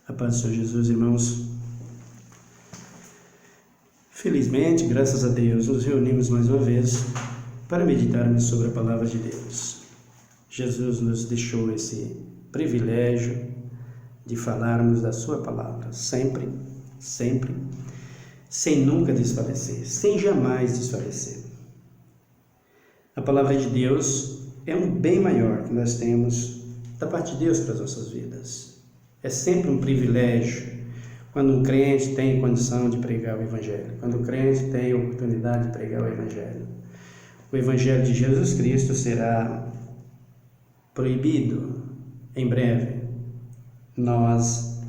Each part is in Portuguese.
A paz do Senhor Jesus, irmãos. Felizmente, graças a Deus, nos reunimos mais uma vez para meditarmos sobre a Palavra de Deus. Jesus nos deixou esse privilégio de falarmos da Sua Palavra, sempre, sem nunca desfalecer, sem jamais desfalecer. A Palavra de Deus é um bem maior que nós temos da parte de Deus para as nossas vidas. É sempre um privilégio quando um crente tem condição de pregar o Evangelho, quando o crente tem a oportunidade de pregar o Evangelho. O Evangelho de Jesus Cristo será proibido em breve. Nós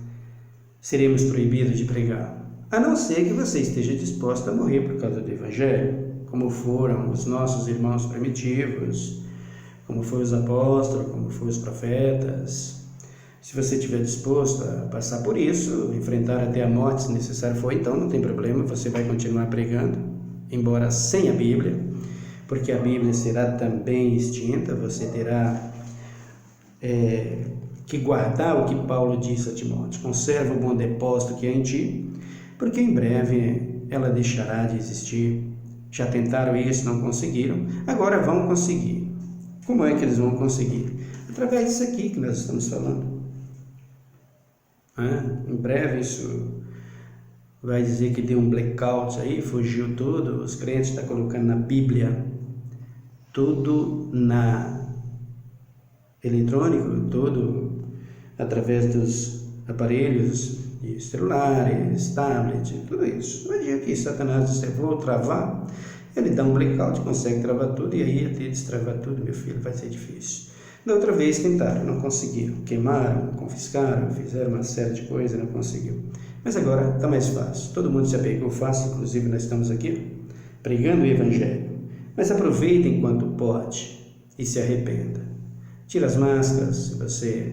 seremos proibidos de pregar, a não ser que você esteja disposto a morrer por causa do Evangelho, como foram os nossos irmãos primitivos, como foram os apóstolos, como foram os profetas. Se você estiver disposto a passar por isso, enfrentar até a morte, se necessário for, então não tem problema, você vai continuar pregando, embora sem a Bíblia, porque a Bíblia será também extinta, você terá que guardar o que Paulo disse a Timóteo: conserva o bom depósito que há em ti, porque em breve ela deixará de existir. Já tentaram isso, não conseguiram, agora vão conseguir. Como é que eles vão conseguir? Através disso aqui que nós estamos falando. Em breve isso vai dizer que deu um blackout aí, fugiu tudo, os crentes estão colocando na Bíblia tudo na eletrônico, tudo através dos aparelhos de celulares, tablet, tudo isso. No dia que Satanás disse: vou travar, ele dá um blackout, consegue travar tudo, e aí até destravar tudo, meu filho, vai ser difícil. Da outra vez tentaram, não conseguiram, queimaram, confiscaram, fizeram uma série de coisas, não conseguiu. Mas agora está mais fácil, todo mundo se apegou fácil, inclusive nós estamos aqui pregando o Evangelho. Mas aproveita enquanto pode e se arrependa. Tira as máscaras, se você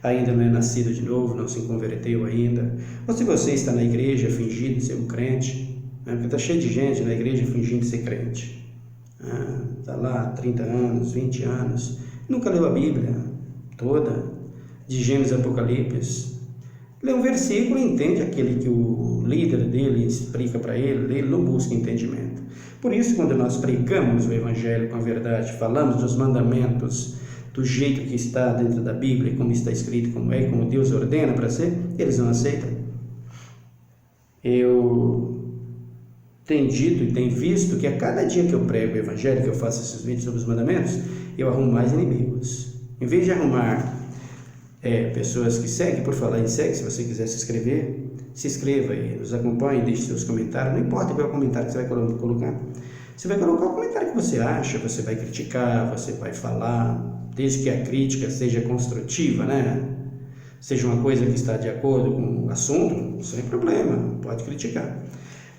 ainda não é nascido de novo, não se converteu ainda, ou se você está na igreja fingindo ser um crente, porque está cheio de gente na igreja fingindo ser crente. Está lá há 30 anos, 20 anos, nunca leu a Bíblia toda, de Gênesis a Apocalipse. Lê um versículo e entende aquele que o líder dele explica para ele, ele não busca entendimento. Por isso, quando nós pregamos o Evangelho com a verdade, falamos dos mandamentos do jeito que está dentro da Bíblia, como está escrito, como Deus ordena para ser, eles não aceitam. Eu tenho dito e tenho visto que a cada dia que eu prego o Evangelho, que eu faço esses vídeos sobre os mandamentos, eu arrumo mais inimigos. Em vez de arrumar pessoas que seguem, por falar em segue, se você quiser se inscreva e nos acompanhe, deixe seus comentários, não importa qual é o comentário que você vai colocar. Você vai colocar o comentário que você acha, você vai criticar, você vai falar, desde que a crítica seja construtiva, seja uma coisa que está de acordo com o assunto, sem problema, pode criticar.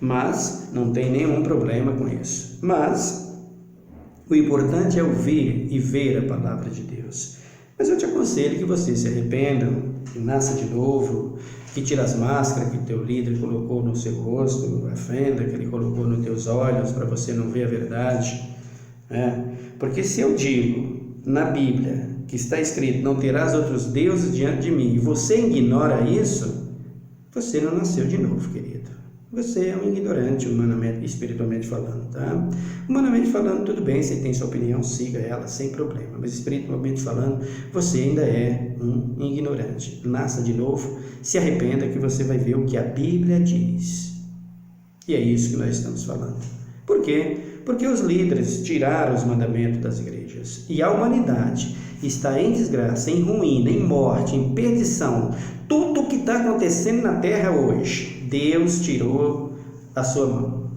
Mas não tem nenhum problema com isso. Mas o importante é ouvir e ver a Palavra de Deus. Mas eu te aconselho que você se arrependa, que nasça de novo, que tire as máscaras que o teu líder colocou no seu rosto, a fenda que ele colocou nos teus olhos para você não ver a verdade. Porque se eu digo na Bíblia que está escrito: não terás outros deuses diante de mim, e você ignora isso, você não nasceu de novo, querido. Você é um ignorante, humanamente, espiritualmente falando, tá? Humanamente falando, tudo bem, você tem sua opinião, siga ela, sem problema. Mas espiritualmente falando, você ainda é um ignorante. Nasça de novo, se arrependa, que você vai ver o que a Bíblia diz. E é isso que nós estamos falando. Por quê? Porque os líderes tiraram os mandamentos das igrejas. E a humanidade está em desgraça, em ruína, em morte, em perdição. Tudo o que está acontecendo na terra hoje, Deus tirou a sua mão,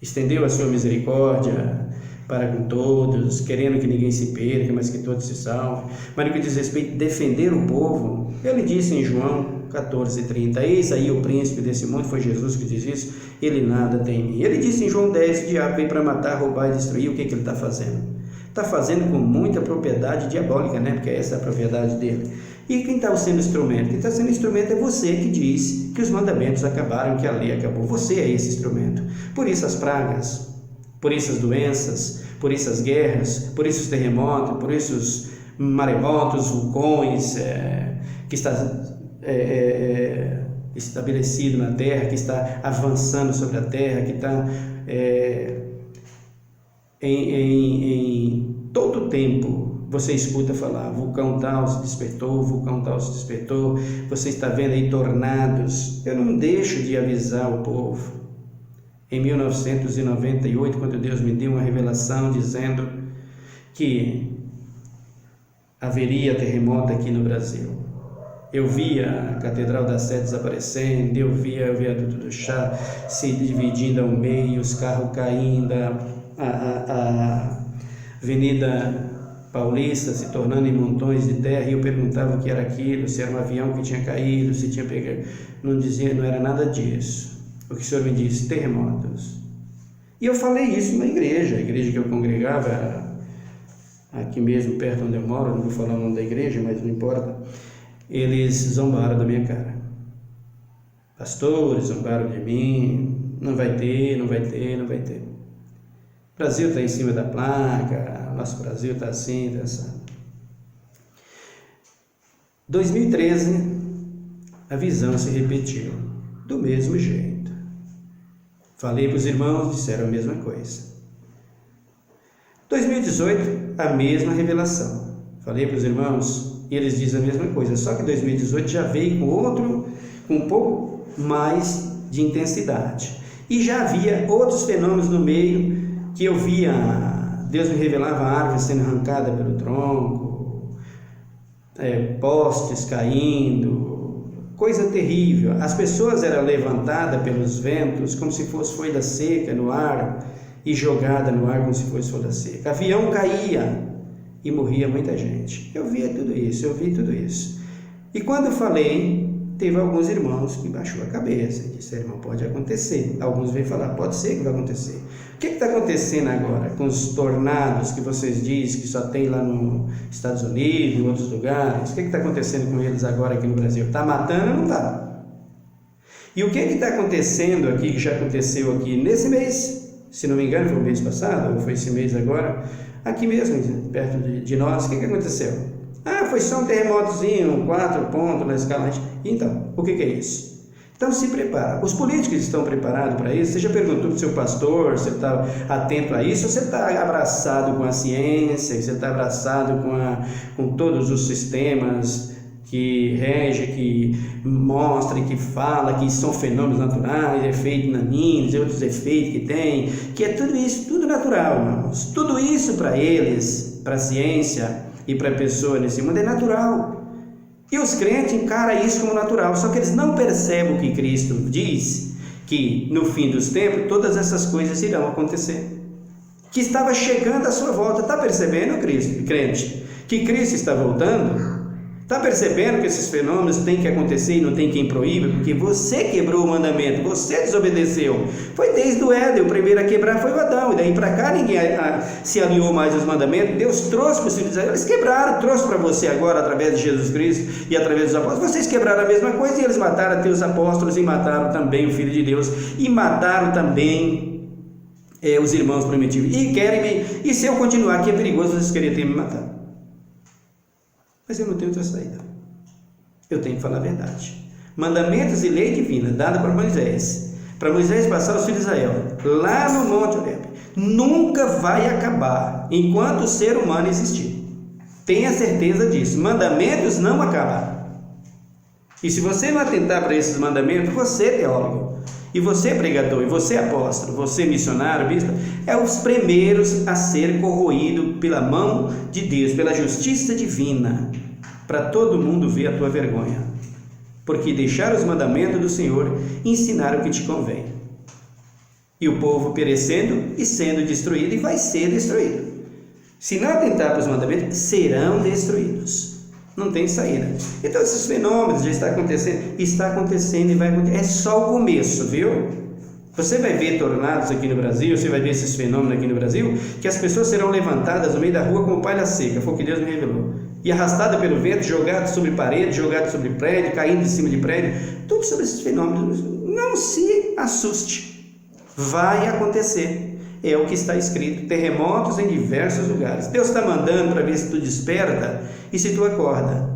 estendeu a sua misericórdia para com todos, querendo que ninguém se perca, mas que todos se salvem. Mas no que diz respeito a defender o povo, ele disse em João 14:30, eis aí o príncipe desse mundo, foi Jesus que diz isso, ele nada tem em mim. Ele disse em João 10, o diabo veio para matar, roubar e destruir. O que ele está fazendo? Está fazendo com muita propriedade diabólica, porque essa é a propriedade dele. E quem está sendo instrumento? Quem está sendo instrumento é você, que diz que os mandamentos acabaram, que a lei acabou. Você é esse instrumento. Por isso as pragas, por isso as doenças, por isso as guerras, por isso os terremotos, por isso os maremotos, vulcões, que está estabelecido na terra, que está avançando sobre a terra, que está em todo tempo. Você escuta falar, vulcão tal se despertou, vulcão tal se despertou, você está vendo aí tornados. Eu não deixo de avisar o povo. Em 1998, quando Deus me deu uma revelação dizendo que haveria terremoto aqui no Brasil, eu via a Catedral da Sé desaparecendo, eu via o viaduto do Chá se dividindo ao meio, os carros caindo, a Avenida Paulista se tornando em montões de terra, e eu perguntava o que era aquilo, se era um avião que tinha caído, se tinha pegado. Não dizia, não era nada disso. O que o Senhor me disse, terremotos. E eu falei isso na igreja, a igreja que eu congregava, aqui mesmo perto onde eu moro, não vou falar o nome da igreja, mas não importa. Eles zombaram da minha cara. Pastores zombaram de mim, não vai ter, não vai ter, não vai ter. O Brasil está em cima da placa, nosso Brasil está assim, está assim. 2013, a visão se repetiu, do mesmo jeito. Falei para os irmãos, disseram a mesma coisa. 2018, a mesma revelação. Falei para os irmãos, e eles dizem a mesma coisa, só que 2018 já veio com um pouco mais de intensidade. E já havia outros fenômenos no meio, que eu via, Deus me revelava a árvore sendo arrancada pelo tronco, postes caindo, coisa terrível. As pessoas eram levantadas pelos ventos como se fosse folha seca no ar e jogada no ar como se fosse folha seca. Avião caía e morria muita gente. Eu via tudo isso, eu vi tudo isso. E quando eu falei, teve alguns irmãos que baixou a cabeça e disseram, irmão, pode acontecer. Alguns veio falar, pode ser que vai acontecer. O que está acontecendo agora com os tornados que vocês dizem que só tem lá nos Estados Unidos, em outros lugares? O que está acontecendo com eles agora aqui no Brasil? Está matando ou não está? E o que está acontecendo aqui, que já aconteceu aqui nesse mês? Se não me engano, foi o mês passado, ou foi esse mês agora, aqui mesmo, perto de nós, o que aconteceu? Foi só um terremotozinho, 4 pontos na escala. Então, o que é isso? Então se prepara. Os políticos estão preparados para isso? Você já perguntou para o seu pastor, você está atento a isso? Ou você está abraçado com a ciência, você está abraçado com todos os sistemas que rege, que mostra e que fala que são fenômenos naturais, efeitos naninos e outros efeitos que tem, que é tudo isso, tudo natural, irmãos. Tudo isso para eles, para a ciência e para a pessoa nesse mundo é natural. E os crentes encaram isso como natural, só que eles não percebem o que Cristo diz, que no fim dos tempos todas essas coisas irão acontecer, que estava chegando à sua volta. Está percebendo, Cristo, crente, que Cristo está voltando? Está percebendo que esses fenômenos têm que acontecer e não tem quem proíba? Porque você quebrou o mandamento, você desobedeceu. Foi desde o Éden, o primeiro a quebrar foi o Adão, e daí para cá ninguém se alinhou mais aos mandamentos. Deus trouxe para os filhos de Israel, eles quebraram, trouxe para você agora através de Jesus Cristo e através dos apóstolos. Vocês quebraram a mesma coisa e eles mataram até os apóstolos e mataram também o Filho de Deus e mataram também os irmãos primitivos. E se eu continuar aqui é perigoso vocês querem ter me matado. Mas eu não tenho outra saída. Eu tenho que falar a verdade. Mandamentos e lei divina dada para Moisés passar aos filhos de Israel, lá no Monte Horebe, nunca vai acabar enquanto o ser humano existir. Tenha certeza disso. Mandamentos não acabam. E se você não atentar para esses mandamentos, você, teólogo, e você, pregador, e você, apóstolo, você, missionário, bispo, é os primeiros a ser corroído pela mão de Deus, pela justiça divina, para todo mundo ver a tua vergonha, porque deixar os mandamentos do Senhor ensinaram o que te convém. E o povo perecendo e sendo destruído, e vai ser destruído. Se não atentar para os mandamentos, serão destruídos. Não tem saída. Então esses fenômenos já está acontecendo e vai acontecer. É só o começo, viu? Você vai ver tornados aqui no Brasil, você vai ver esses fenômenos aqui no Brasil, que as pessoas serão levantadas no meio da rua como palha seca, foi o que Deus me revelou, e arrastadas pelo vento, jogadas sobre parede, jogadas sobre prédio, caindo de cima de prédio, tudo sobre esses fenômenos. Não se assuste, vai acontecer. É o que está escrito, terremotos em diversos lugares. Deus está mandando para ver se tu desperta e se tu acorda.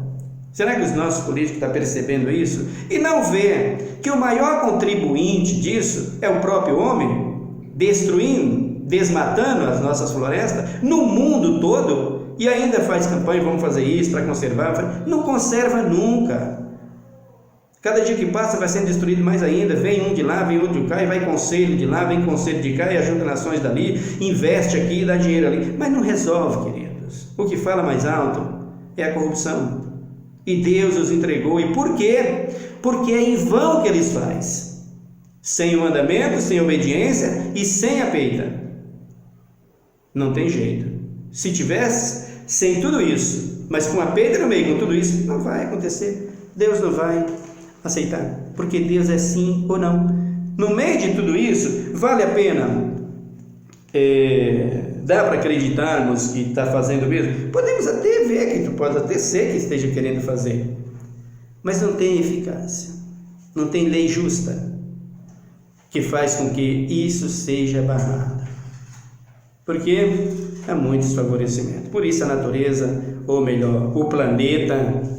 Será que os nossos políticos estão percebendo isso? E não vê que o maior contribuinte disso é o próprio homem, destruindo, desmatando as nossas florestas no mundo todo, e ainda faz campanha, vamos fazer isso para conservar. Não conserva nunca. Cada dia que passa vai sendo destruído mais ainda. Vem um de lá, vem outro de cá, e vai conselho de lá, vem conselho de cá, e ajuda nações dali, investe aqui, dá dinheiro ali, mas não resolve, queridos. O que fala mais alto é a corrupção, e Deus os entregou. E por quê? Porque é em vão que eles fazem, sem o mandamento, sem obediência e sem a peita. Não tem jeito. Se tivesse sem tudo isso, mas com a peita no meio, com tudo isso, não vai acontecer. Deus não vai aceitar, porque Deus é sim ou não. No meio de tudo isso, vale a pena, dá para acreditarmos que está fazendo mesmo? Podemos até ver que pode até ser que esteja querendo fazer, mas não tem eficácia, não tem lei justa que faz com que isso seja barrado, porque há muito desfavorecimento. Por isso a natureza, ou melhor, o planeta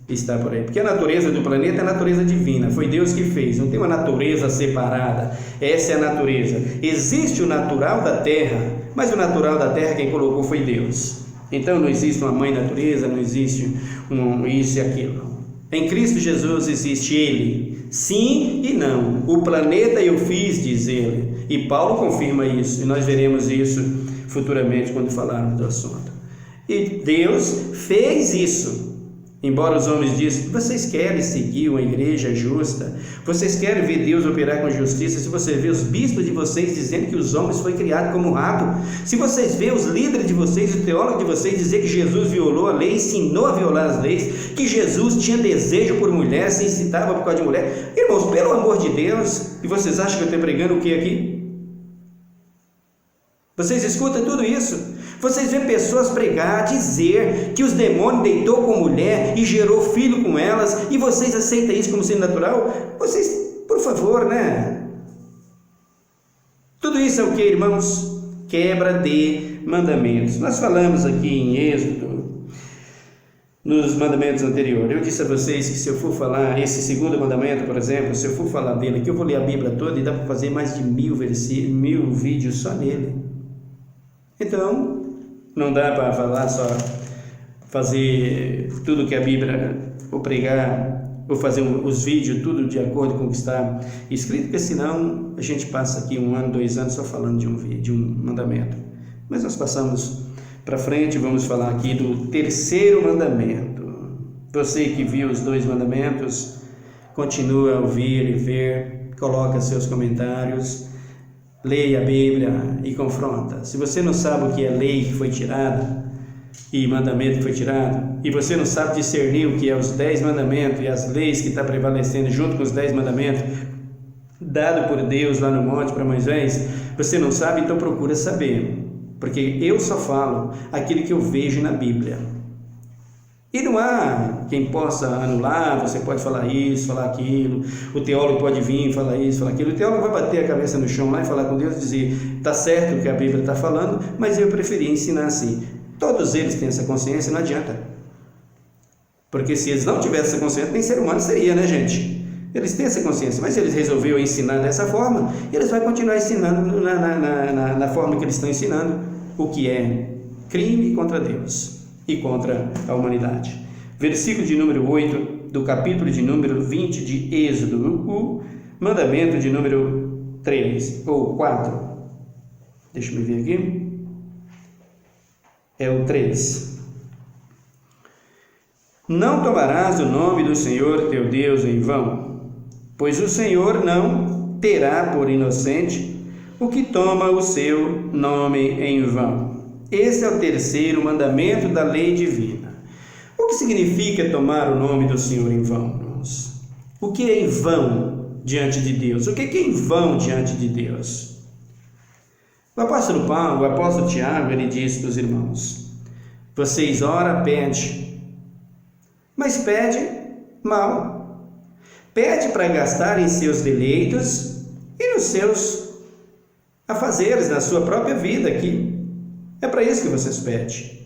está por aí, porque a natureza do planeta é a natureza divina, foi Deus que fez, não tem uma natureza separada, essa é a natureza. Existe o natural da terra, mas o natural da terra quem colocou foi Deus. Então não existe uma mãe natureza, não existe isso e aquilo. Em Cristo Jesus existe Ele, sim e não. O planeta eu fiz, diz Ele, e Paulo confirma isso, e nós veremos isso futuramente quando falarmos do assunto. E Deus fez isso. Embora os homens dizem, vocês querem seguir uma igreja justa, vocês querem ver Deus operar com justiça, se você vê os bispos de vocês dizendo que os homens foram criados como rato, se vocês vê os líderes de vocês, o teólogo de vocês dizer que Jesus violou a lei, ensinou a violar as leis, que Jesus tinha desejo por mulher, se incitava por causa de mulher, irmãos, pelo amor de Deus, e vocês acham que eu estou pregando o que aqui? Vocês escutam tudo isso? Vocês veem pessoas pregar, dizer que os demônios deitou com mulher e gerou filho com elas, e vocês aceitam isso como sendo natural? Vocês, por favor, né? Tudo isso é o que, irmãos? Quebra de mandamentos. Nós falamos aqui em Êxodo, nos mandamentos anteriores. Eu disse a vocês que se eu for falar esse segundo mandamento, por exemplo, se eu for falar dele aqui, eu vou ler a Bíblia toda e dá para fazer mais de 1000 vídeos só nele. Então, não dá para falar só, fazer tudo que a Bíblia, ou pregar, ou fazer os vídeos, tudo de acordo com o que está escrito, porque senão a gente passa aqui 1 ano, 2 anos só falando de um mandamento. Mas nós passamos para frente, vamos falar aqui do terceiro mandamento. Você que viu os 2 mandamentos, continua a ouvir e ver, coloca seus comentários, leia a Bíblia e confronta. Se você não sabe o que é lei que foi tirada e mandamento que foi tirado, e você não sabe discernir o que é os 10 mandamentos e as leis que está prevalecendo junto com os 10 mandamentos dado por Deus lá no monte para Moisés, você não sabe, então procura saber, porque eu só falo aquilo que eu vejo na Bíblia. E não há quem possa anular, você pode falar isso, falar aquilo, o teólogo pode vir e falar isso, falar aquilo, o teólogo vai bater a cabeça no chão lá e falar com Deus e dizer, está certo o que a Bíblia está falando, mas eu preferi ensinar assim. Todos eles têm essa consciência, não adianta, porque se eles não tivessem essa consciência, nem ser humano seria, né, gente? Eles têm essa consciência, mas se eles resolveram ensinar dessa forma, eles vão continuar ensinando na forma que eles estão ensinando, o que é crime contra Deus e contra a humanidade. Versículo de número 8 do capítulo de número 20 de Êxodo, o mandamento de número 3 ou 4. Deixa eu ver aqui. É o 3. Não tomarás o nome do Senhor teu Deus em vão, pois o Senhor não terá por inocente o que toma o seu nome em vão. Esse é o terceiro mandamento da lei divina. O que significa tomar o nome do Senhor em vão, irmãos? O que é em vão diante de Deus? O que é em vão diante de Deus? O apóstolo Paulo, o apóstolo Tiago, ele diz para os irmãos, vocês ora, pede, mas pede mal. Pede para gastar em seus deleitos e nos seus afazeres, na sua própria vida aqui. É para isso que vocês pedem.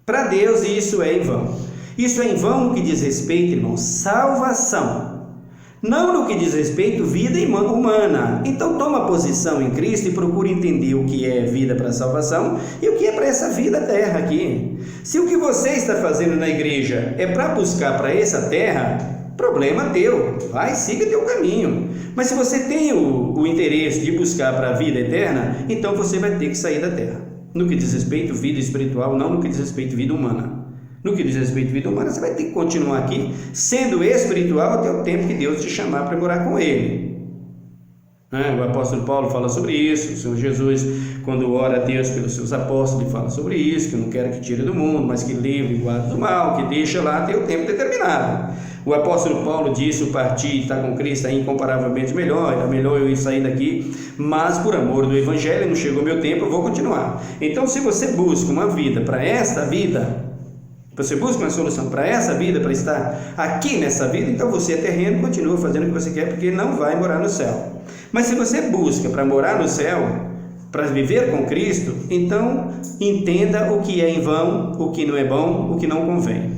Para Deus isso é em vão. Isso é em vão no que diz respeito, irmão, salvação. Não no que diz respeito vida humana. Então toma posição em Cristo e procure entender o que é vida para a salvação e o que é para essa vida terra aqui. Se o que você está fazendo na igreja é para buscar para essa terra, problema teu, vai, siga teu caminho. Mas se você tem o interesse de buscar para a vida eterna, então você vai ter que sair da terra. No que diz respeito vida espiritual, não no que diz respeito vida humana. No que diz respeito à vida humana, você vai ter que continuar aqui, sendo espiritual até o tempo que Deus te chamar para morar com Ele. O apóstolo Paulo fala sobre isso, o Senhor Jesus, quando ora a Deus pelos seus apóstolos, ele fala sobre isso, que não quer que tire do mundo, mas que livre e guarde do mal, que deixa lá até o tempo determinado. O apóstolo Paulo disse, o partir e estar com Cristo é incomparavelmente melhor, era melhor eu ir sair daqui, mas por amor do Evangelho, não chegou meu tempo, eu vou continuar. Então, se você busca uma vida para esta vida, você busca uma solução para essa vida, para estar aqui nessa vida, então você é terreno, continua fazendo o que você quer, porque não vai morar no céu. Mas se você busca para morar no céu, para viver com Cristo, então entenda o que é em vão, o que não é bom, o que não convém,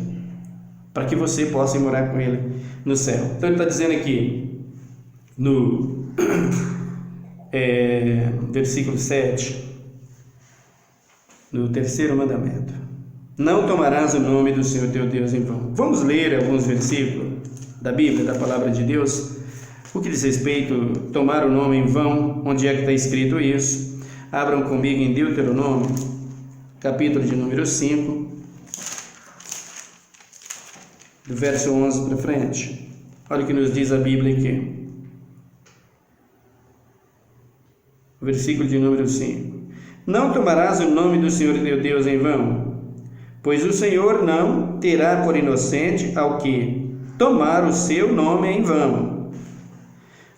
para que você possa ir morar com Ele no céu. Então ele está dizendo aqui, no versículo 7, no terceiro mandamento: não tomarás o nome do Senhor teu Deus em vão. Vamos ler alguns versículos da Bíblia, da Palavra de Deus, o que diz respeito a tomar o nome em vão, onde é que está escrito isso. Abram comigo em Deuteronômio, capítulo de número 5, do verso 11 para frente. Olha o que nos diz a Bíblia aqui. Versículo de número 5. Não tomarás o nome do Senhor teu Deus em vão, pois o Senhor não terá por inocente ao que tomar o seu nome em vão.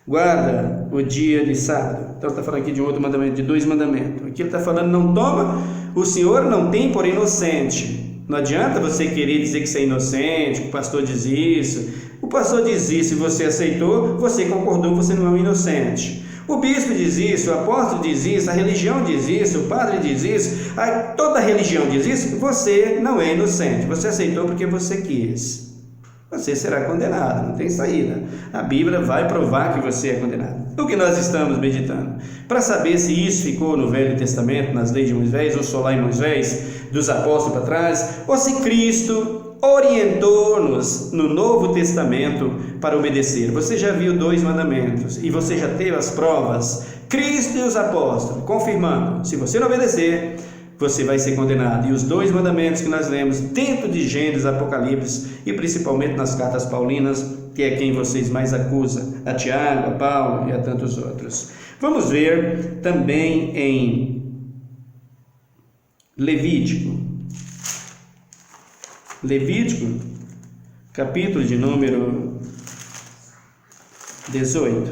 Guarda o dia de sábado. Então está falando aqui de um outro mandamento, de 2 mandamentos. Aqui ele está falando, não toma, o Senhor não tem por inocente. Não adianta você querer dizer que você é inocente, que o pastor diz isso. O pastor diz isso e você aceitou, você concordou, você não é um inocente. O bispo diz isso, o apóstolo diz isso, a religião diz isso, o padre diz isso, toda a religião diz isso, você não é inocente, você aceitou porque você quis. Você será condenado, não tem saída. A Bíblia vai provar que você é condenado. O que nós estamos meditando? Para saber se isso ficou no Velho Testamento, nas leis de Moisés, ou só lá em Moisés, dos apóstolos para trás, ou se Cristo orientou-nos no Novo Testamento para obedecer. Você já viu 2 mandamentos e você já teve as provas, Cristo e os apóstolos, confirmando, se você não obedecer, você vai ser condenado. E os 2 mandamentos que nós lemos dentro de Gênesis, Apocalipse e principalmente nas cartas paulinas, que é quem vocês mais acusam, a Tiago, a Paulo e a tantos outros. Vamos ver também em Levítico, capítulo de número 18.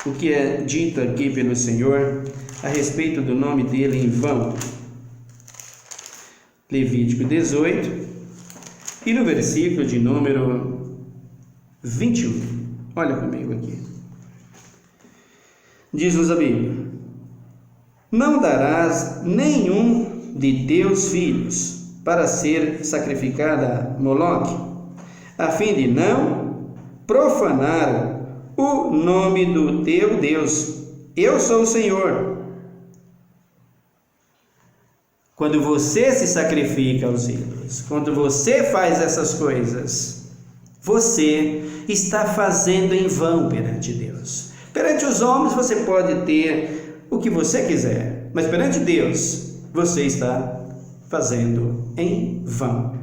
O que é dito aqui pelo Senhor a respeito do nome dele em vão. Levítico 18 e no versículo de número 21. Olha comigo aqui. Diz-nos a Bíblia: não darás nenhum de teus filhos para ser sacrificado a Moloque, a fim de não profanar o nome do teu Deus. Eu sou o Senhor. Quando você se sacrifica aos ídolos, quando você faz essas coisas, você está fazendo em vão perante Deus. Perante os homens você pode ter o que você quiser, mas perante Deus você está fazendo em vão.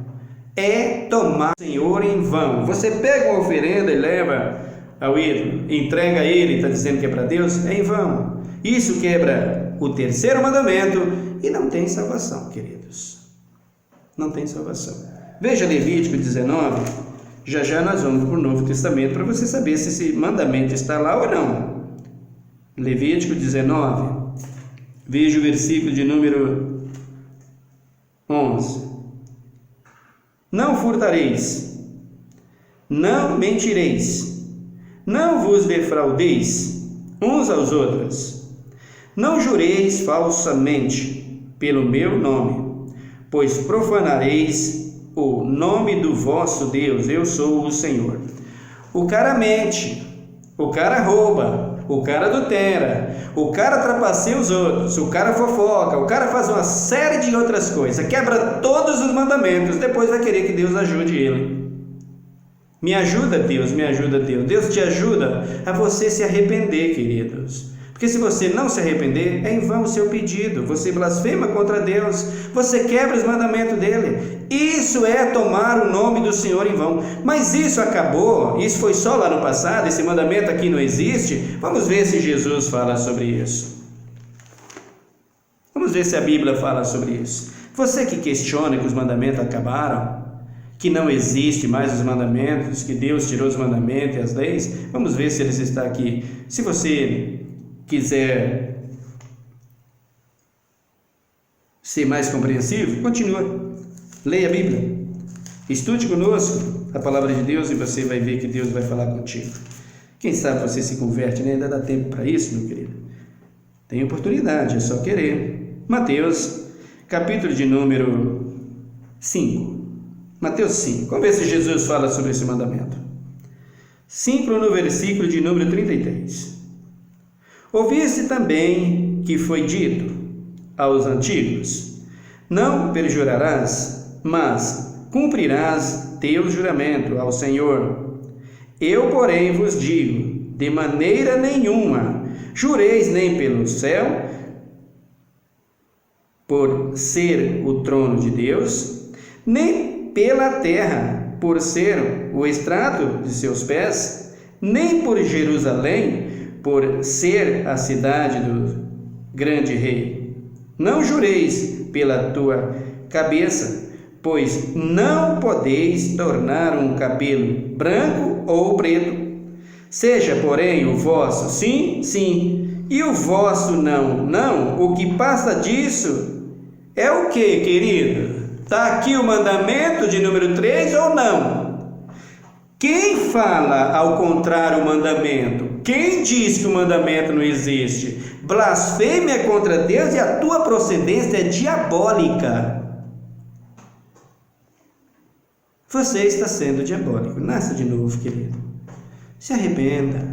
É tomar o Senhor em vão. Você pega uma oferenda e leva ao ídolo, entrega a ele, está dizendo que é para Deus, é em vão. Isso quebra o 3º mandamento e não tem salvação, queridos. Não tem salvação. Veja Levítico 19. Já nós vamos para o Novo Testamento para você saber se esse mandamento está lá ou não. Levítico 19. Veja o versículo de número 11. Não furtareis, não mentireis, não vos defraudeis uns aos outros, não jureis falsamente pelo meu nome, pois profanareis o nome do vosso Deus. Eu sou o Senhor. O cara mente, o cara rouba, o cara adultera, o cara trapaceia os outros, o cara fofoca, o cara faz uma série de outras coisas, quebra todos os mandamentos, depois vai querer que Deus ajude ele. Me ajuda, Deus, me ajuda, Deus. Deus te ajuda a você se arrepender, queridos. Porque se você não se arrepender, é em vão o seu pedido. Você blasfema contra Deus, você quebra os mandamentos dele. Isso é tomar o nome do Senhor em vão. Mas isso acabou, isso foi só lá no passado, esse mandamento aqui não existe. Vamos ver se Jesus fala sobre isso. Vamos ver se a Bíblia fala sobre isso. Você que questiona que os mandamentos acabaram, que não existe mais os mandamentos, que Deus tirou os mandamentos e as leis, vamos ver se eles estão aqui. Se você quiser ser mais compreensivo, continua, leia a Bíblia, estude conosco a palavra de Deus e você vai ver que Deus vai falar contigo. Quem sabe você se converte, né? Ainda dá tempo para isso, meu querido. Tem oportunidade, é só querer. Mateus, capítulo de número 5. Mateus 5, vamos ver se Jesus fala sobre esse mandamento. 5 no versículo de número 33. Ouviste também que foi dito aos antigos: não perjurarás, mas cumprirás teu juramento ao Senhor. Eu, porém, vos digo, de maneira nenhuma jureis nem pelo céu, por ser o trono de Deus, nem pela terra, por ser o estrado de seus pés, nem por Jerusalém, por ser a cidade do grande rei. Não jureis pela tua cabeça, pois não podeis tornar um cabelo branco ou preto. Seja, porém, o vosso sim, sim, e o vosso não, não. O que passa disso é o que, querido? Está aqui o mandamento de número 3 ou não? Quem fala ao contrário o mandamento? Quem diz que o mandamento não existe? Blasfêmia contra Deus e a tua procedência é diabólica. Você está sendo diabólico. Nasça de novo, querido. Se arrependa.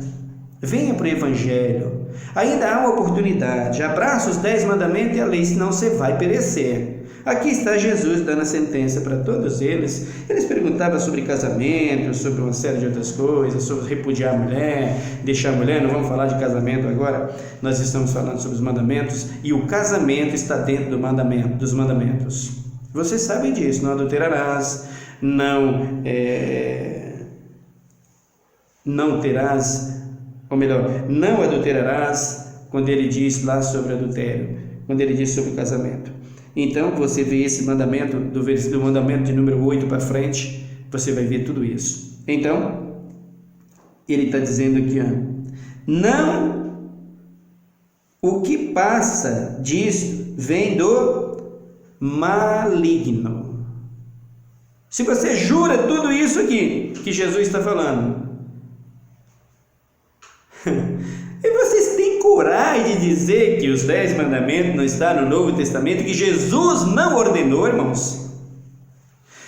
Venha para o Evangelho. Ainda há uma oportunidade. Abraça os 10 mandamentos e a lei, senão você vai perecer. Aqui está Jesus dando a sentença para todos eles. Eles perguntavam sobre casamento, sobre uma série de outras coisas, sobre repudiar a mulher, deixar a mulher. Não vamos falar de casamento agora. Nós estamos falando sobre os mandamentos e o casamento está dentro dos mandamentos. Vocês sabem disso. Não adulterarás, não terás, ou melhor, não adulterarás, quando ele diz lá sobre adultério, quando ele diz sobre o casamento. Então, você vê esse mandamento, do mandamento de número 8 para frente, você vai ver tudo isso. Então, ele está dizendo aqui, não, o que passa disso vem do maligno. Se você jura tudo isso aqui, que Jesus está falando, e vocês têm coragem de dizer que os 10 mandamentos não estão no Novo Testamento, que Jesus não ordenou, irmãos?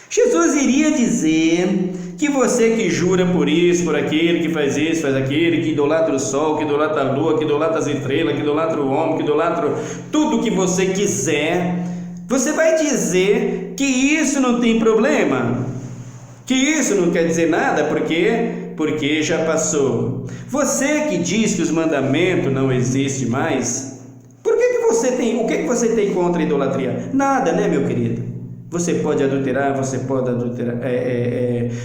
Jesus iria dizer que você que jura por isso, por aquele, que faz isso, faz aquele, que idolatra o sol, que idolatra a lua, que idolatra as estrelas, que idolatra o homem, que idolatra tudo que você quiser, você vai dizer que isso não tem problema? Que isso não quer dizer nada, porque já passou. Você que diz que os mandamentos não existem mais, o que você tem contra a idolatria? Nada, né, meu querido? Você pode adulterar,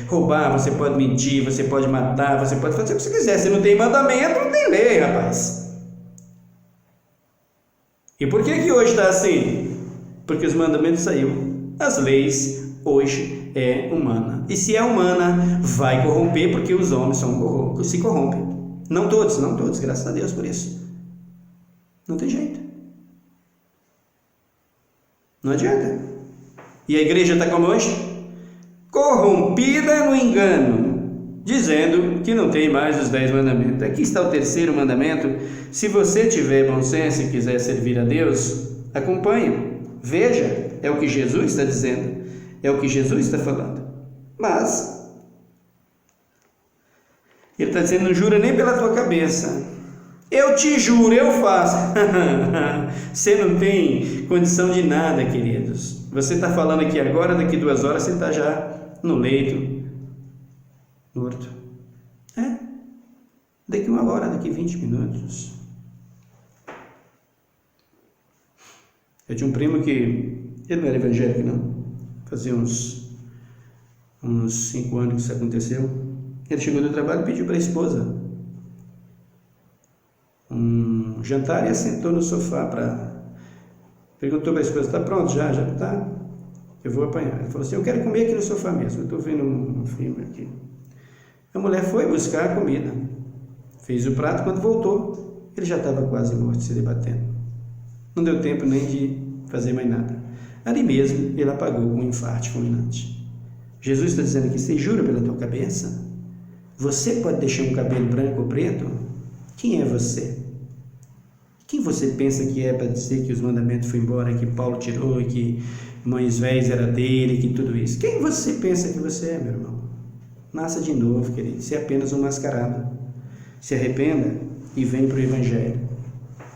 roubar, você pode mentir, você pode matar, você pode fazer o que você quiser. Se não tem mandamento, não tem lei, rapaz. E por que hoje está assim? Porque os mandamentos saíram. As leis hoje é humana. E se é humana, vai corromper, porque os homens se corrompem. Não todos, graças a Deus por isso. Não tem jeito. Não adianta. E a igreja está como hoje? Corrompida no engano, dizendo que não tem mais os 10 mandamentos. Aqui está o terceiro mandamento. Se você tiver bom senso e quiser servir a Deus, acompanhe, veja. É o que Jesus está dizendo, é o que Jesus está falando. Mas ele está dizendo: não jura nem pela tua cabeça. Eu te juro, eu faço. Você não tem condição de nada, queridos. Você está falando aqui agora, daqui 2 horas você está já no leito, morto. Daqui 1 hora, daqui 20 minutos. Eu tinha um primo que, ele não era evangélico não, fazia uns 5 anos que isso aconteceu. Ele chegou do trabalho e pediu para a esposa um jantar e assentou no sofá perguntou para a esposa: está pronto? Já está? Eu vou apanhar. Ele falou assim: eu quero comer aqui no sofá mesmo, eu estou vendo um filme aqui. A mulher foi buscar a comida, fez o prato. Quando voltou, ele já estava quase morto, se debatendo. Não deu tempo nem de fazer mais nada. Ali mesmo, ele apagou com um infarto fulminante. Jesus está dizendo aqui: você jura pela tua cabeça? Você pode deixar um cabelo branco ou preto? Quem é você? Quem você pensa que é para dizer que os mandamentos foram embora, que Paulo tirou, e que Moisés era dele, que tudo isso? Quem você pensa que você é, meu irmão? Nasça de novo, querido. Você é apenas um mascarado. Se arrependa e vem para o Evangelho.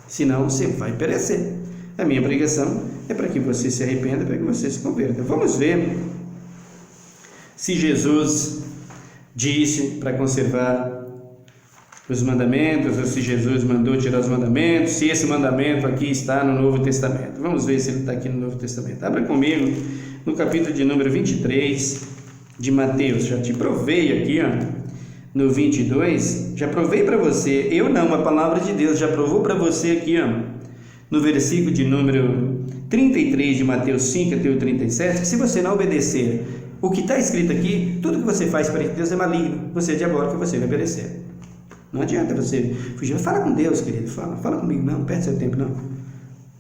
Senão você vai perecer. A minha pregação é para que você se arrependa, para que você se converta. Vamos ver se Jesus disse para conservar os mandamentos, ou se Jesus mandou tirar os mandamentos, se esse mandamento aqui está no Novo Testamento. Vamos ver se ele está aqui no Novo Testamento. Abra comigo no capítulo de número 23 de Mateus. Já te provei aqui, no 22, já provei para você, eu não, a palavra de Deus já provou para você aqui, no versículo de número 33 de Mateus 5 até o 37, que se você não obedecer o que está escrito aqui, tudo que você faz para Deus é maligno, você é diabólico, você vai perecer. Não adianta você fugir. Fala com Deus, querido, fala comigo, não perde seu tempo, não.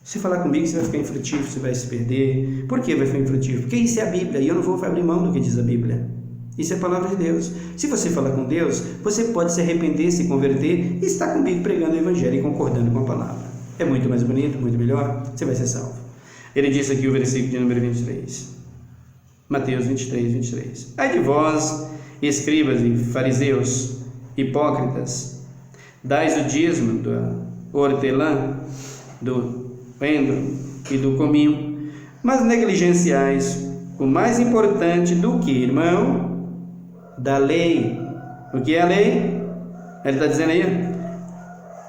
Se falar comigo, você vai ficar infrutífero, você vai se perder. Por que vai ficar infrutífero? Porque isso é a Bíblia, e eu não vou abrir mão do que diz a Bíblia. Isso é a palavra de Deus. Se você falar com Deus, você pode se arrepender, se converter e estar comigo pregando o Evangelho e concordando com a palavra. É muito mais bonito, muito melhor, você vai ser salvo. Ele disse aqui o versículo de número 23. Mateus 23, 23. Ai de vós, escribas e fariseus, hipócritas, dais o dízimo da hortelã, do endro e do cominho, mas negligenciais o mais importante do que, irmão, da lei. O que é a lei? Ele está dizendo aí: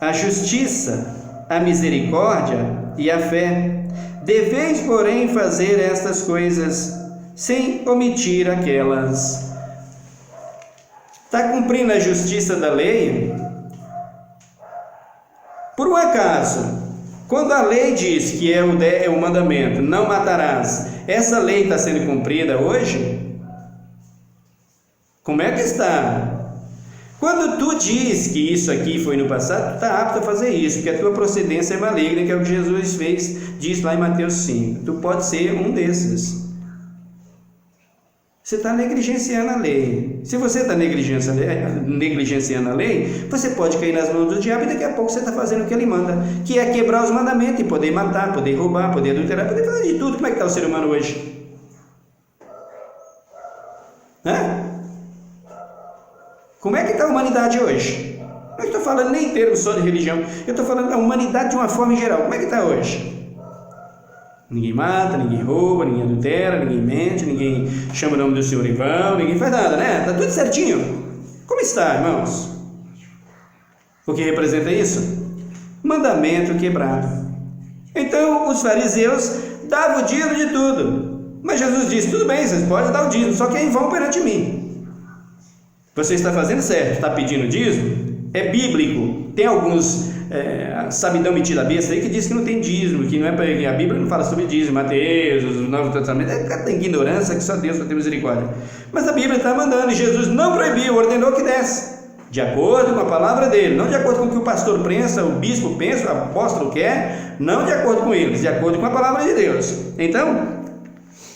a justiça, a misericórdia e a fé. Deveis, porém, fazer estas coisas sem omitir aquelas. Está cumprindo a justiça da lei? Por um acaso, quando a lei diz que é o mandamento, não matarás, essa lei está sendo cumprida hoje? Como é que está? Quando tu diz que isso aqui foi no passado, tu está apto a fazer isso, porque a tua procedência é maligna, que é o que Jesus diz lá em Mateus 5. Tu pode ser um desses. Você está negligenciando a lei. Se você está negligenciando a lei, você pode cair nas mãos do diabo e daqui a pouco você está fazendo o que ele manda, que é quebrar os mandamentos e poder matar, poder roubar, poder adulterar, poder fazer de tudo. Como é que está o ser humano hoje? Como é que está a humanidade hoje? Não estou falando nem em termos só de religião, eu estou falando da humanidade de uma forma geral. Como é que está hoje? Ninguém mata, ninguém rouba, ninguém adultera, ninguém mente, ninguém chama o nome do Senhor em vão, ninguém faz nada, né? Está tudo certinho. Como está, irmãos? O que representa isso? Mandamento quebrado. Então, os fariseus davam o dízimo de tudo. Mas Jesus disse: tudo bem, vocês podem dar o dízimo, só que aí vão perante mim. Você está fazendo certo, está pedindo dízimo? É bíblico. Tem alguns sabidão metido a besta aí que diz que não tem dízimo, que não é para a Bíblia não fala sobre dízimo. Mateus, o Novo Testamento, tem ignorância que só Deus vai ter misericórdia. Mas a Bíblia está mandando, e Jesus não proibiu, ordenou que desse, de acordo com a palavra dele, não de acordo com o que o pastor pensa, o bispo pensa, o apóstolo quer, não de acordo com eles, de acordo com a palavra de Deus. Então,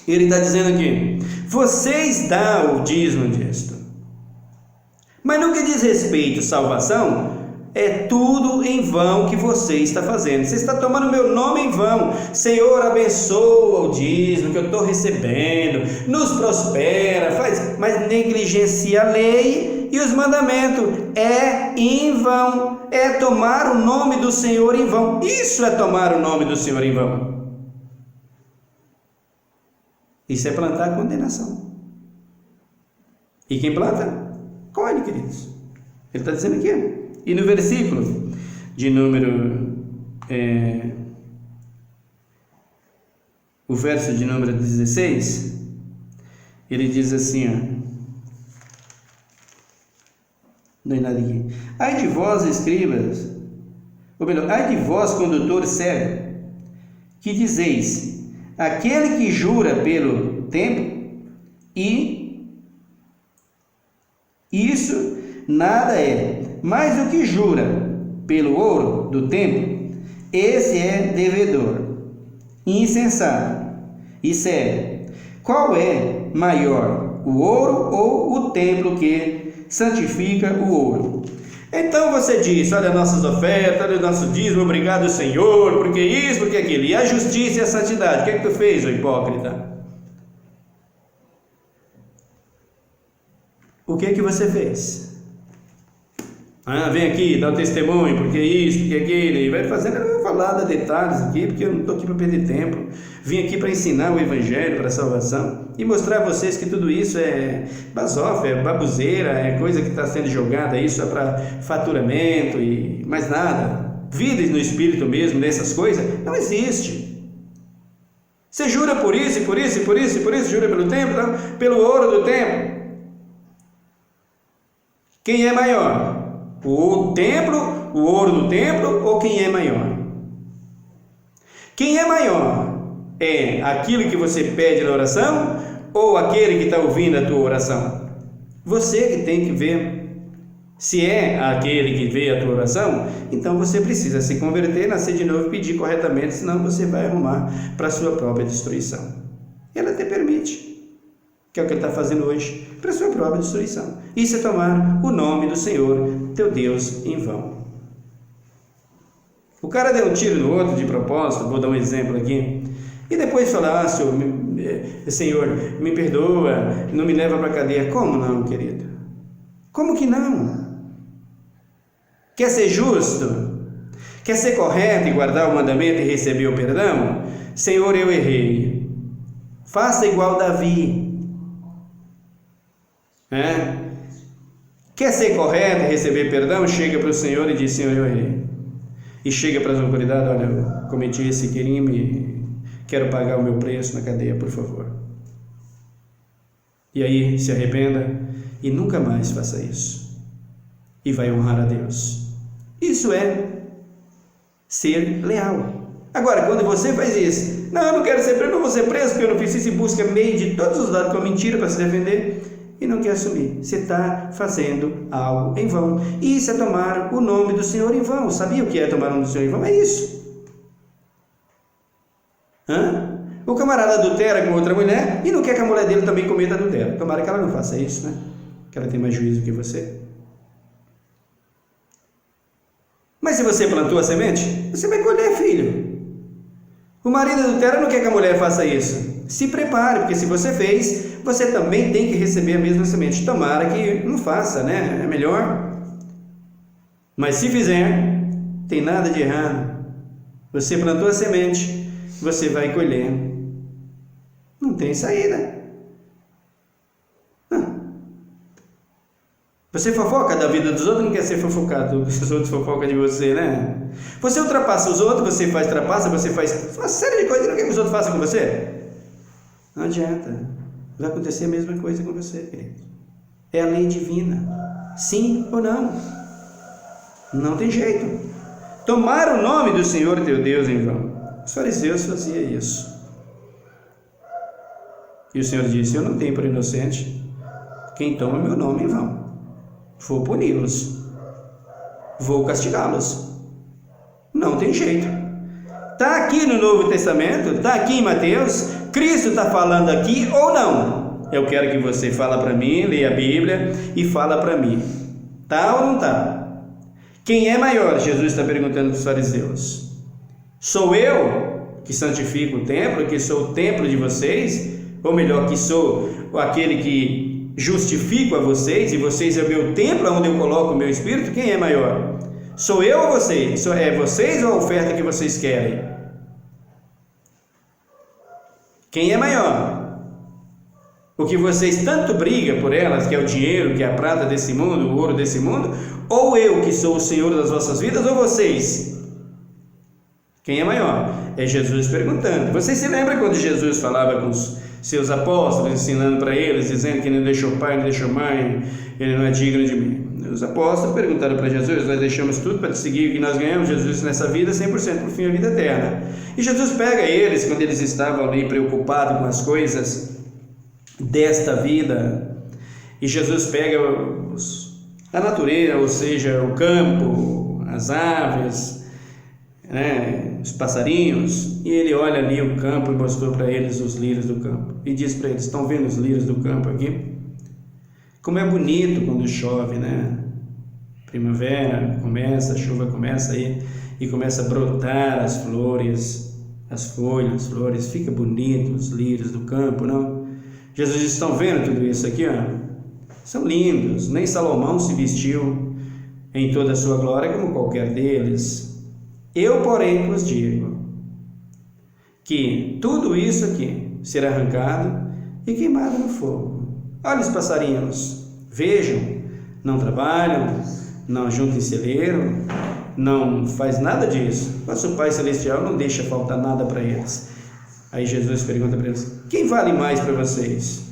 ele está dizendo aqui: vocês dão o dízimo disto. Mas no que diz respeito à salvação, É tudo em vão que você está fazendo. Você está tomando meu nome em vão. Senhor, abençoa o dízimo que eu estou recebendo, nos prospera, mas negligencia a lei e os mandamentos. É em vão. É tomar o nome do Senhor em vão. Isso é tomar o nome do Senhor em vão. Isso é plantar condenação. E quem planta? Colhe, queridos. Ele está dizendo aqui. E no versículo de número, o verso de número 16, ele diz assim, não é nada aqui. Ai de vós, escribas, ou melhor, ai de vós, condutor cego, que dizeis, aquele que jura pelo tempo, e isso nada é, mas o que jura pelo ouro do tempo, esse é devedor, insensato e cego. Qual é maior, o ouro ou o templo que santifica o ouro? Então você diz, olha nossas ofertas, olha o nosso dízimo, obrigado Senhor, porque isso, porque aquilo, e a justiça e a santidade, o que é que tu fez, ô hipócrita? O que é que você fez? Vem aqui, dá o testemunho, porque isso, porque aquilo, e vai fazendo, eu vou falar de detalhes aqui, porque eu não estou aqui para perder tempo. Vim aqui para ensinar o Evangelho, para a salvação, e mostrar a vocês que tudo isso é basófia, é babuzeira, é coisa que está sendo jogada aí só para faturamento e mais nada. Vida no Espírito mesmo, nessas coisas, não existe. Você jura por isso, e por isso, e por isso, e por isso, jura pelo templo, não? Pelo ouro do templo. Quem é maior? O templo, o ouro do templo, ou quem é maior? Quem é maior? É aquilo que você pede na oração ou aquele que está ouvindo a tua oração? Você que tem que ver. Se é aquele que vê a tua oração, então você precisa se converter, nascer de novo e pedir corretamente, senão você vai arrumar para a sua própria destruição. Ela até permite, que é o que ele está fazendo hoje, para a sua própria destruição. Isso é tomar o nome do Senhor, teu Deus, em vão. O cara deu um tiro no outro de propósito, vou dar um exemplo aqui, e depois falar, Senhor, me perdoa, não me leva para a cadeia. Como não, querido? Como que não? Quer ser justo? Quer ser correto e guardar o mandamento e receber o perdão? Senhor, eu errei. Faça igual Davi. Quer ser correto e receber perdão? Chega para o Senhor e diz, Senhor, eu errei. E chega para as autoridades, olha, eu cometi esse crime, quero pagar o meu preço na cadeia, por favor. E aí se arrependa e nunca mais faça isso. E vai honrar a Deus. Isso é ser leal. Agora, quando você faz isso, não, eu não quero ser preso, não vou ser preso, porque eu não fiz isso, e busca meio de todos os lados com a mentira para se defender, e não quer assumir. Você está fazendo algo em vão. E isso é tomar o nome do Senhor em vão. Sabia o que é tomar o nome do Senhor em vão? É isso. O camarada adultera com outra mulher e não quer que a mulher dele também cometa adultério. Tomara que ela não faça isso, né? Que ela tem mais juízo que você. Mas se você plantou a semente, você vai colher, filho. O marido adultera não quer que a mulher faça isso. Se prepare, porque se você fez, você também tem que receber a mesma semente. Tomara que não faça, né? É melhor. Mas se fizer, tem nada de errado. Você plantou a semente, você vai colher. Não tem saída. Você fofoca da vida dos outros, não quer ser fofocado, os outros fofocam de você, né? Você ultrapassa os outros, você faz trapaça, você faz uma série de coisas que não quer que os outros façam com você. Não adianta. Vai acontecer a mesma coisa com você, querido. É a lei divina. Sim ou não? Não tem jeito. Tomar o nome do Senhor teu Deus em vão. Os fariseus faziam isso. E o Senhor disse, eu não tenho por inocente quem toma meu nome em vão. Vou puni-los. Vou castigá-los. Não tem jeito. Está aqui no Novo Testamento, está aqui em Mateus, Cristo está falando aqui ou não? Eu quero que você fale para mim, leia a Bíblia e fala para mim. Tá ou não tá? Quem é maior? Jesus está perguntando para os fariseus. Sou eu que santifico o templo, que sou o templo de vocês? Ou melhor, que sou aquele que justifico a vocês, e vocês é o meu templo, onde eu coloco o meu Espírito? Quem é maior? Sou eu ou vocês? É vocês ou a oferta que vocês querem? Quem é maior? O que vocês tanto brigam por elas, que é o dinheiro, que é a prata desse mundo, o ouro desse mundo? Ou eu que sou o Senhor das vossas vidas, ou vocês? Quem é maior? É Jesus perguntando. Vocês se lembram quando Jesus falava com os seus apóstolos, ensinando para eles, dizendo que não deixou pai, não deixou mãe, ele não é digno de mim? Os apóstolos perguntaram para Jesus: nós deixamos tudo para te seguir, o que nós ganhamos, Jesus, nessa vida, 100% por fim, a vida eterna. E Jesus pega eles, quando eles estavam ali preocupados com as coisas desta vida, e Jesus pega a natureza, ou seja, o campo, as aves, né, os passarinhos, e ele olha ali o campo e mostrou para eles os lírios do campo, e diz para eles: estão vendo os lírios do campo aqui? Como é bonito quando chove, né? Primavera começa, a chuva começa aí, e começa a brotar as flores, as folhas, as flores, fica bonito os lírios do campo, não? Jesus diz: estão vendo tudo isso aqui, ó? São lindos, nem Salomão se vestiu em toda a sua glória como qualquer deles. Eu, porém, vos digo que tudo isso aqui será arrancado e queimado no fogo. Olha os passarinhos, vejam, não trabalham, não juntam em celeiro, não faz nada disso. Mas o Pai Celestial não deixa faltar nada para eles. Aí Jesus pergunta para eles: quem vale mais para vocês?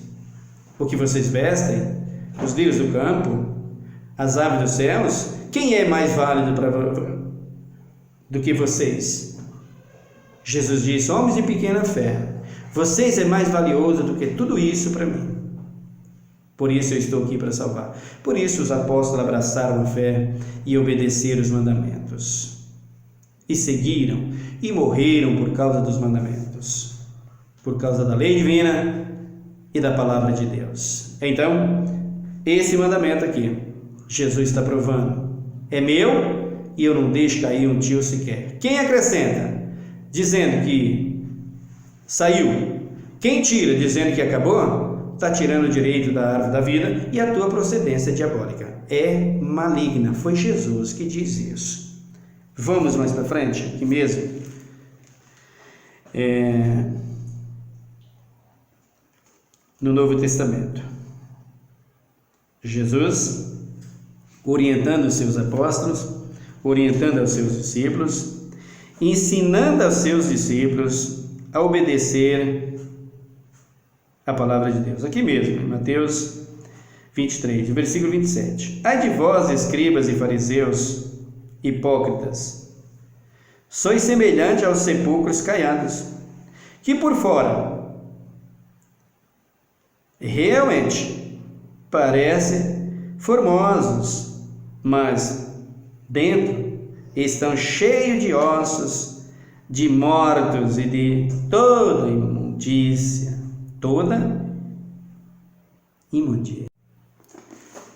O que vocês vestem? Os lírios do campo? As aves dos céus? Quem é mais válido do que vocês? Jesus disse: homens de pequena fé, vocês é mais valioso do que tudo isso para mim. Por isso eu estou aqui para salvar. Por isso os apóstolos abraçaram a fé e obedeceram os mandamentos. E seguiram e morreram por causa dos mandamentos, por causa da lei divina e da palavra de Deus. Então, esse mandamento aqui, Jesus está provando, é meu e eu não deixo cair um tio sequer. Quem acrescenta, dizendo que saiu? Quem tira, dizendo que acabou? Está tirando o direito da árvore da vida, e a tua procedência diabólica é maligna. Foi Jesus que diz isso. Vamos mais para frente, aqui mesmo. No Novo Testamento, Jesus orientando os seus apóstolos, orientando aos seus discípulos, ensinando aos seus discípulos a obedecer a palavra de Deus. Aqui mesmo, em Mateus 23, versículo 27. Ai de vós, escribas e fariseus, hipócritas, sois semelhante aos sepulcros caiados, que por fora realmente parecem formosos, mas dentro estão cheios de ossos, de mortos e de toda imundícia. Toda imundícia.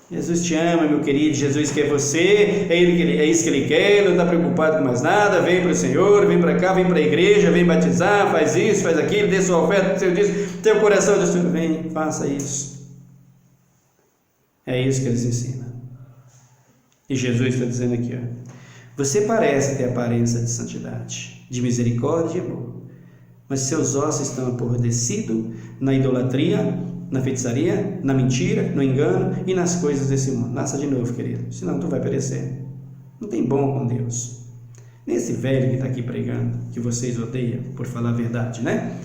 Jesus te ama, meu querido. Jesus quer você, é isso que Ele quer. Não está preocupado com mais nada. Vem para o Senhor, vem para cá, vem para a igreja, vem batizar, faz isso, faz aquilo, dê sua oferta, seu dízimo, teu coração, vem, faça isso. É isso que eles ensinam. E Jesus está dizendo aqui, ó: você parece ter aparência de santidade, de misericórdia e amor, mas seus ossos estão apodrecidos na idolatria, na feitiçaria, na mentira, no engano e nas coisas desse mundo. Nasça de novo, querido, senão tu vai perecer. Não tem bom com Deus. Nem esse velho que está aqui pregando, que vocês odeiam por falar a verdade, né?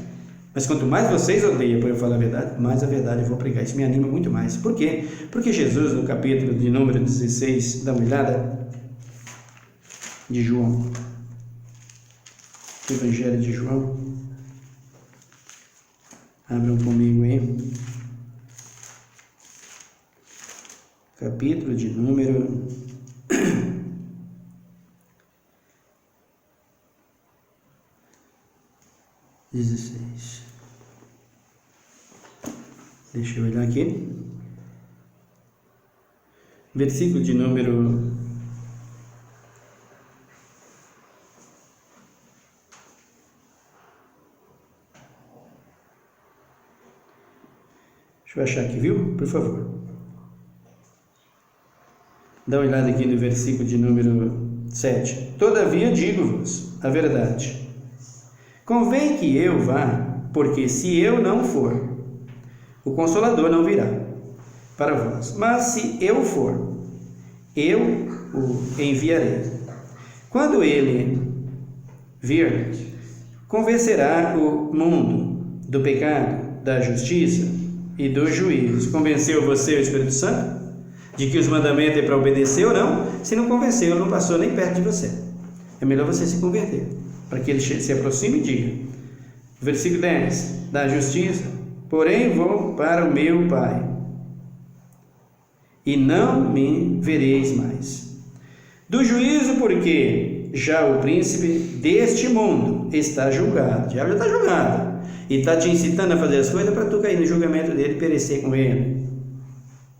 Mas quanto mais vocês odeiam por eu falar a verdade, mais a verdade eu vou pregar. Isso me anima muito mais. Por quê? Porque Jesus, no capítulo de número 16, dá uma olhada, de João, Evangelho de João. Abram comigo aí. Capítulo de número 16. Deixa eu olhar aqui. Versículo de número eu achar aqui, viu? Por favor. Dá uma olhada aqui no versículo de número 7. Todavia digo-vos a verdade. Convém que eu vá, porque se eu não for, o Consolador não virá para vós. Mas se eu for, eu o enviarei. Quando ele vir, convencerá o mundo do pecado, da justiça e do juízo. Convenceu você o Espírito Santo de que os mandamentos é para obedecer ou não? Se não convenceu, não passou nem perto de você. É melhor você se converter, para que ele se aproxime e diga. Versículo 10. Da justiça, porém vou para o meu Pai, e não me vereis mais. Do juízo, porque já o príncipe deste mundo está julgado. O diabo já está julgado. E está te incitando a fazer as coisas para tu cair no julgamento dele e perecer com ele.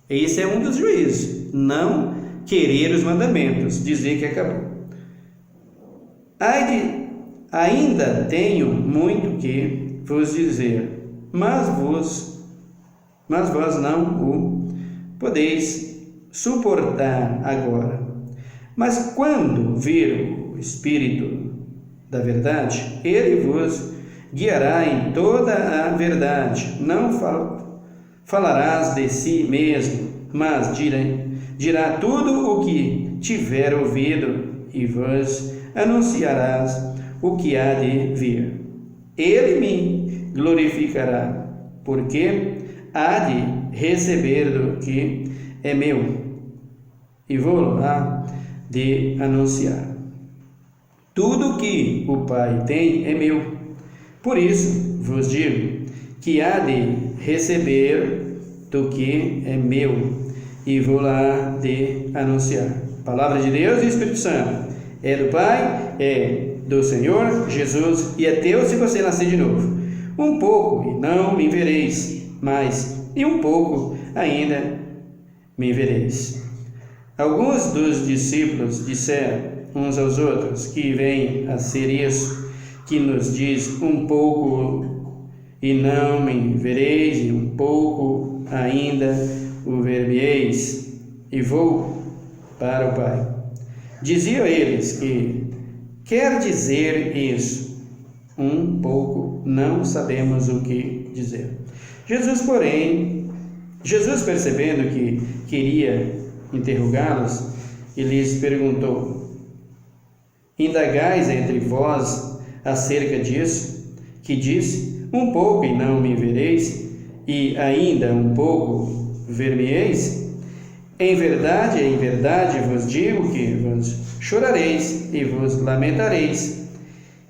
Esse é um dos juízos. Não querer os mandamentos, dizer que acabou. Ainda tenho muito que vos dizer, mas vós não o podeis suportar agora. Mas quando vir o Espírito da verdade, ele vos guiará em toda a verdade. Não falarás de si mesmo, mas dirá tudo o que tiver ouvido e vos anunciarás o que há de vir. Ele me glorificará, porque há de receber do que é meu e vou-lo-á de anunciar. Tudo que o Pai tem é meu. Por isso vos digo que há de receber do que é meu e vou-lá de anunciar. Palavra de Deus e Espírito Santo. É do Pai, é do Senhor Jesus e é teu se você nascer de novo. Um pouco e não me vereis mais, e um pouco ainda me vereis. Alguns dos discípulos disseram uns aos outros, que vem a ser isso que nos diz um pouco e não me vereis, e um pouco ainda o ver-me-eis, e vou para o Pai. Diziam eles que quer dizer isso, um pouco, não sabemos o que dizer. Jesus, percebendo que queria interrogá-los, e lhes perguntou: indagais entre vós acerca disso, que disse, um pouco e não me vereis, e ainda um pouco ver-me-eis? Em verdade vos digo que vos chorareis e vos lamentareis,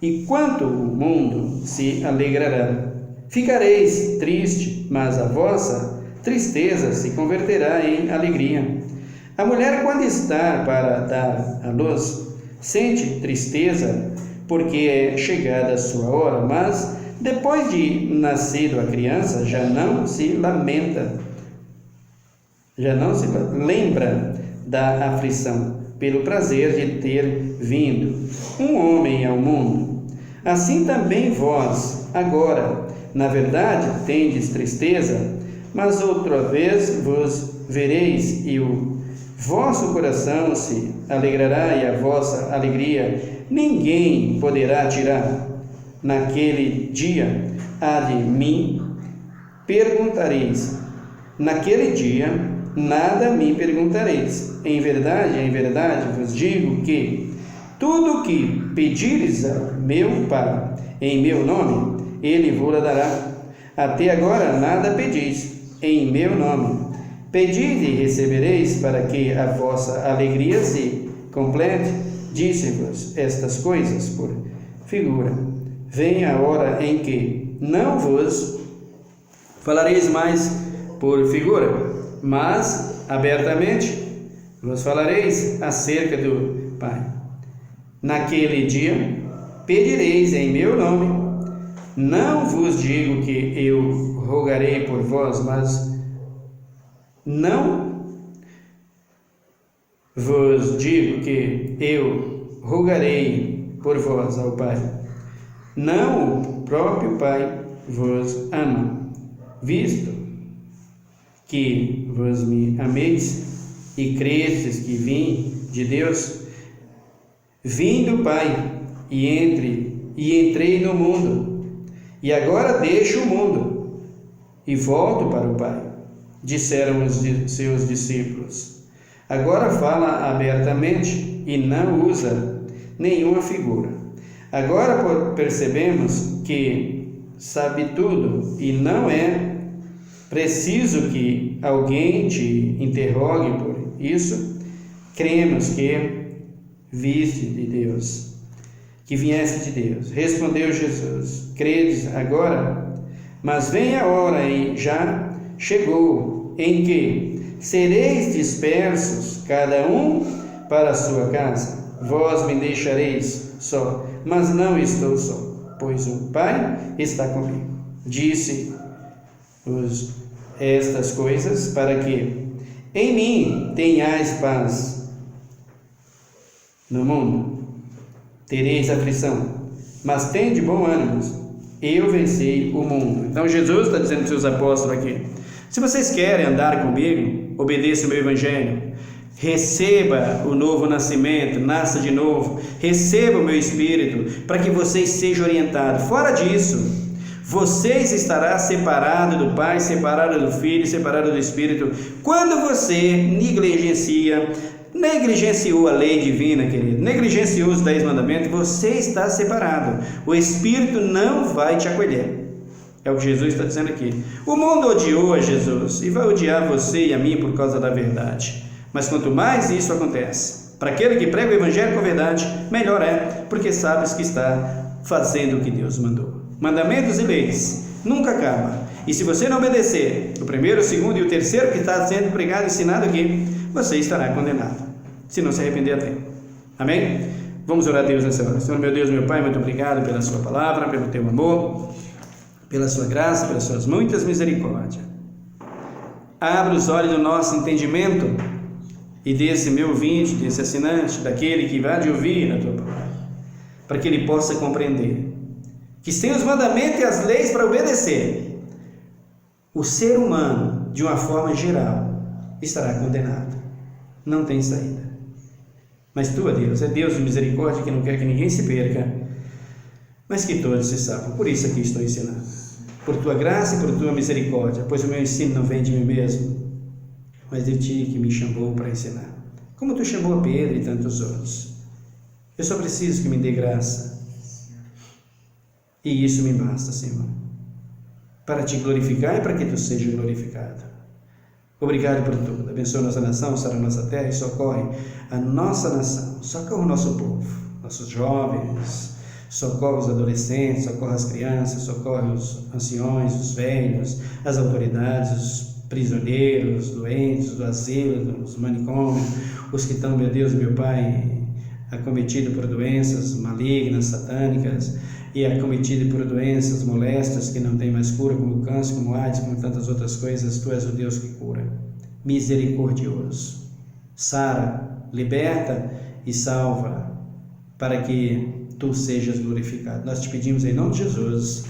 e quanto o mundo se alegrará. Ficareis triste, mas a vossa tristeza se converterá em alegria. A mulher, quando está para dar à luz, sente tristeza, porque é chegada a sua hora, mas depois de nascido a criança, já não se lembra da aflição, pelo prazer de ter vindo um homem ao mundo. Assim também vós, agora, na verdade, tendes tristeza, mas outra vez vos vereis, e o vosso coração se alegrará, e a vossa alegria ninguém poderá tirar. Naquele dia há de mim perguntareis. Naquele dia nada me perguntareis. Em verdade vos digo que tudo o que pedires ao meu Pai em meu nome, ele vos dará. Até agora nada pedis em meu nome. Pedide e recebereis, para que a vossa alegria se complete. Disse-vos estas coisas por figura. Vem a hora em que não vos falareis mais por figura, mas abertamente vos falareis acerca do Pai. Naquele dia pedireis em meu nome. Não vos digo que eu rogarei por vós, mas não vos digo que eu rogarei por vós ao Pai. Não o próprio Pai vos ama, visto que vos me ameis e crestes que vim de Deus, vim do Pai e entrei no mundo, e agora deixo o mundo e volto para o Pai, disseram os seus discípulos. Agora fala abertamente e não usa nenhuma figura. Agora percebemos que sabe tudo e não é preciso que alguém te interrogue por isso. Cremos que viste de Deus, que vieste de Deus. Respondeu Jesus: credes agora? Mas vem a hora, e já chegou, em que sereis dispersos, cada um para a sua casa. Vós me deixareis só, mas não estou só, pois o Pai está comigo. Disse estas coisas para que em mim tenhais paz. No mundo tereis aflição, mas tende bom ânimo, eu venci o mundo. Então Jesus está dizendo para os seus apóstolos aqui: se vocês querem andar comigo, obedeçam o meu evangelho, receba o novo nascimento, nasça de novo, receba o meu Espírito, para que vocês sejam orientados. Fora disso, vocês estarão separados do Pai, separados do Filho, separados do Espírito. Quando você negligenciou a lei divina, querido, negligenciou os 10 mandamentos, você está separado. O Espírito não vai te acolher. É o que Jesus está dizendo aqui. O mundo odiou a Jesus e vai odiar você e a mim por causa da verdade. Mas quanto mais isso acontece, para aquele que prega o Evangelho com verdade, melhor é, porque sabes que está fazendo o que Deus mandou. Mandamentos e leis nunca acabam. E se você não obedecer o primeiro, o segundo e o terceiro que está sendo pregado e ensinado aqui, você estará condenado, se não se arrepender a tempo. Amém? Vamos orar a Deus nessa hora. Senhor, meu Deus, meu Pai, muito obrigado pela sua palavra, pelo teu amor, pela sua graça, pelas suas muitas misericórdias. Abra os olhos do nosso entendimento e desse meu ouvinte, desse assinante, daquele que vai de ouvir a tua palavra, para que ele possa compreender que sem os mandamentos e as leis para obedecer, o ser humano, de uma forma geral, estará condenado. Não tem saída. Mas tu, Deus, é Deus de misericórdia, que não quer que ninguém se perca, mas que todos se salvam. Por isso aqui estou ensinando. Por tua graça e por tua misericórdia, pois o meu ensino não vem de mim mesmo, mas de ti que me chamou para ensinar. Como tu chamou a Pedro e tantos outros. Eu só preciso que me dê graça. E isso me basta, Senhor, para te glorificar e para que tu seja glorificado. Obrigado por tudo. Abençoa a nossa nação, sara a nossa terra e socorre a nossa nação. Socorre o nosso povo, nossos jovens, socorre os adolescentes, socorre as crianças, socorre os anciões, os velhos, as autoridades, os prisioneiros, os doentes, do asilo, dos manicômios, os que estão, meu Deus, meu Pai, acometidos por doenças malignas, satânicas, e acometido por doenças molestas que não têm mais cura, como o câncer, como o AIDS, como tantas outras coisas. Tu és o Deus que cura, misericordioso. Sara, liberta e salva, para que tu sejas glorificado. Nós te pedimos em nome de Jesus.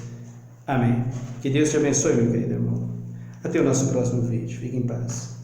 Amém. Que Deus te abençoe, meu querido irmão. Até o nosso próximo vídeo. Fique em paz.